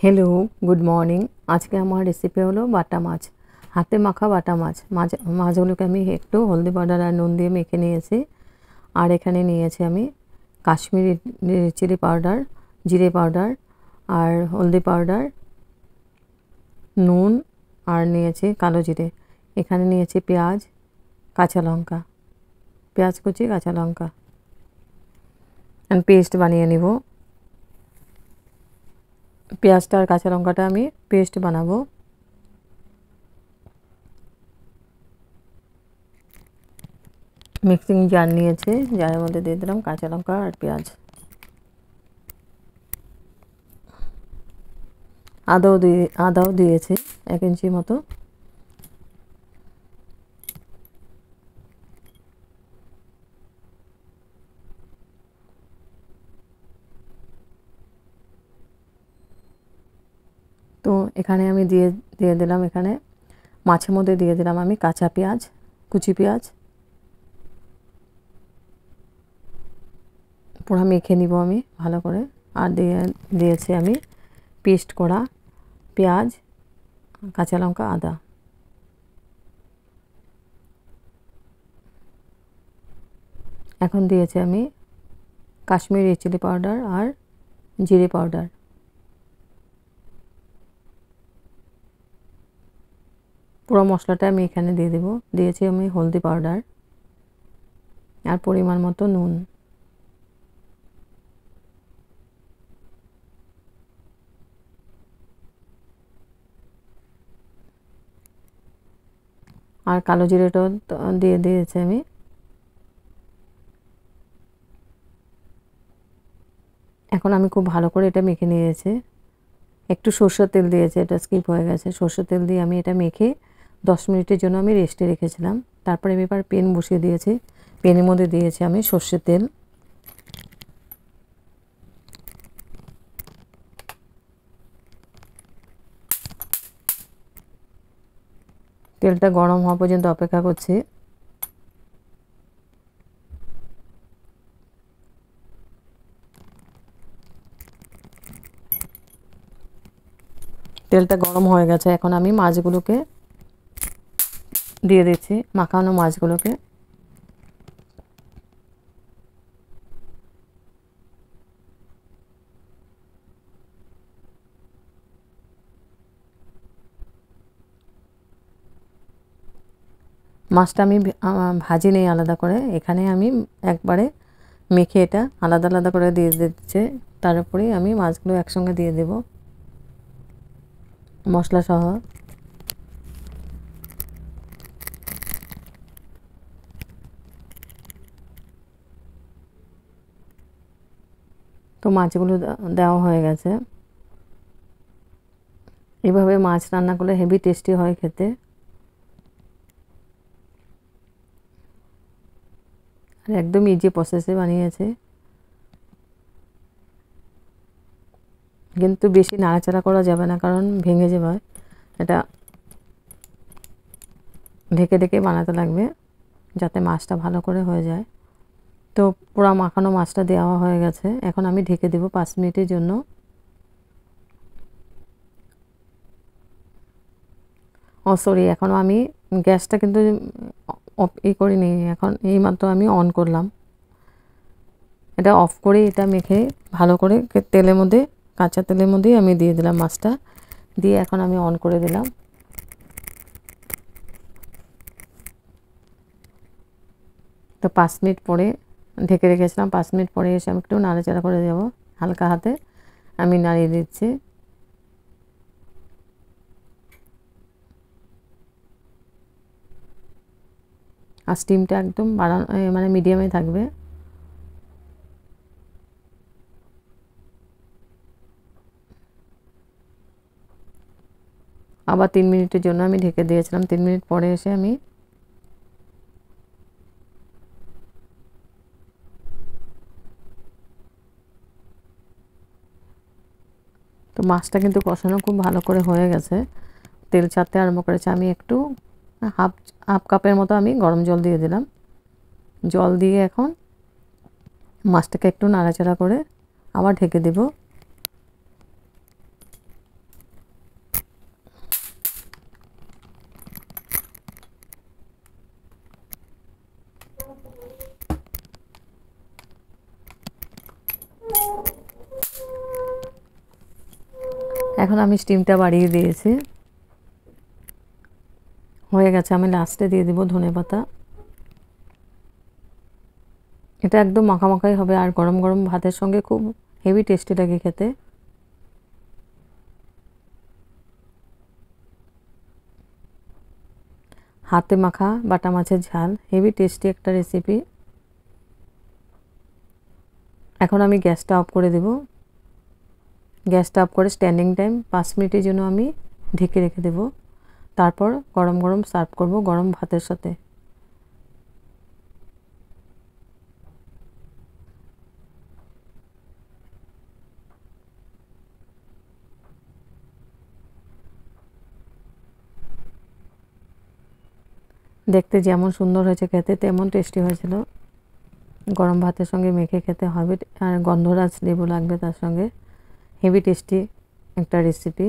Hello good morning. आज के हमार रेसिपि हलो बाटा माछ, हाथे माखा बाटा माछ। माछगुलोके आमी एकटू हल्दी पाउडार और नुन दिए मेखे निएछि। और एखाने निएछि आमी काश्मीरी चिली पाउडार, जिरे पाउडार और हल्दी पाउडार, नुन और निएछि कालो जिरे। एखाने निएछि पेঁয়াজ, काँचा लंका, पेঁয়াজ कुचि, काँचा लंका पेस्ट बानिए निब। পেঁয়াজটা আর কাঁচা লঙ্কাটা আমি পেস্ট বানাবো। মিক্সিং জার নিয়েছি, জারের মধ্যে দিয়ে দিলাম কাঁচা লঙ্কা আর পেঁয়াজ। আদাও দিয়েছি 1 ইঞ্চি মতো। তো এখানে আমি দিয়ে দিলাম, এখানে মাছের মধ্যে দিয়ে দিলাম আমি কাঁচা পেঁয়াজ, কুচি পেঁয়াজ। পুরো মেখে নিব আমি ভালো করে। আর দিয়েছি আমি পেস্ট করা পেঁয়াজ, কাঁচা লঙ্কা, আদা। এখন দিয়েছি আমি কাশ্মীরি চিলি পাউডার আর জিরে পাউডার। পুরো মশলাটা আমি এখানে দিয়ে দেব। দিয়েছি আমি হলদি পাউডার আর পরিমাণ মতো নুন। আর কালো জিরেটাও দিয়ে দিয়েছি আমি। এখন আমি খুব ভালো করে এটা মেখে নিয়েছি। একটু সরষের তেল দিয়েছি, এটা স্কিপ হয়ে গেছে। সরষের তেল দিয়ে আমি এটা মেখে 10 মিনিটের জন্য আমি রেস্টে রেখেছিলাম। তারপরে আমি এবার পেন বসিয়ে দিয়েছি। পেনের মধ্যে দিয়েছি আমি সরষের তেল। তেলটা গরম হওয়া পর্যন্ত অপেক্ষা করছি। তেলটা গরম হয়ে গেছে। এখন আমি মাছগুলোকে দিয়ে দিচ্ছি, মাখানো মাছগুলোকে। মাছটা আমি ভাজি নেই আলাদা করে, এখানে আমি একবারে মেখে এটা আলাদা আলাদা করে দিয়ে দিচ্ছি। তারপরে আমি মাছগুলো একসঙ্গে দিয়ে দেব মশলা সহ। তো মাছগুলো দেওয়া হয়ে গেছে। এভাবে মাছ রান্না করলে হেভি টেস্টি হয় খেতে। আর একদম ইজি প্রসেসে বানিয়েছে, কিন্তু বেশি নাড়াচাড়া করা যাবে না, কারণ ভেঙে যাবে। এটা ঢেকে ঢেকে বানাতে লাগবে যাতে মাছটা ভালো করে হয়ে যায়। তো পুরো মাখানো মাছটা দেওয়া হয়ে গেছে। এখন আমি ঢেকে দেব 5 মিনিটের জন্য। ও সরি, এখন আমি গ্যাসটা কিন্তু করিনি, এখন এইমাত্র আমি অন করলাম। এটা অফ করে এটা মেখে ভালো করে তেলের মধ্যে, কাঁচা তেলের মধ্যেই আমি দিয়ে দিলাম মাছটা। দিয়ে এখন আমি অন করে দিলাম। তো 5 মিনিট পরে ঢেকে রেখেছিলাম। 5 মিনিট পরে এসে আমি একটু নাড়াচাড়া করে দেব, হালকা হাতে আমি নাড়িয়ে দিচ্ছি। আর স্টিমটা একদম বাড়ানো, মানে মিডিয়ামে থাকবে। আবার 3 মিনিটের জন্য আমি ঢেকে দিয়েছিলাম। 3 মিনিট পরে এসে আমি তো মাছটা কিন্তু কষানো খুব ভালো করে হয়ে গেছে, তেল ছাড়তে আরম্ভ করেছে। আমি একটু হাফ কাপের মতো আমি গরম জল দিয়ে দিলাম। জল দিয়ে এখন মাছটাকে একটু নাড়াচাড়া করে আবার ঢেকে দেব। এখন আমি স্টিমটা বাড়িয়ে দিয়েছি, হয়ে গেছে। আমি লাস্টে দিয়ে দিব ধনেপাতা। এটা একদম মাখামাখাই হবে, আর গরম গরম ভাতের সঙ্গে খুব হেভি টেস্টি লাগে খেতে। হাতে মাখা বাটা মাছের ঝাল, হেভি টেস্টি একটা রেসিপি। এখন আমি গ্যাসটা অফ করে দেব। গ্যাসটা অফ করে স্ট্যান্ডিং টাইম 5 মিনিটের জন্য আমি ঢেকে রেখে দেব। তারপর গরম গরম সার্ভ করব গরম ভাতের সাথে। দেখতে যেমন সুন্দর হয়েছে, খেতে তেমন টেস্টি হয়েছিল। গরম ভাতের সঙ্গে মেখে খেতে হবে, আর গন্ধরাজ লেবু লাগবে তার সঙ্গে। হেভি টেস্টি একটা রেসিপি।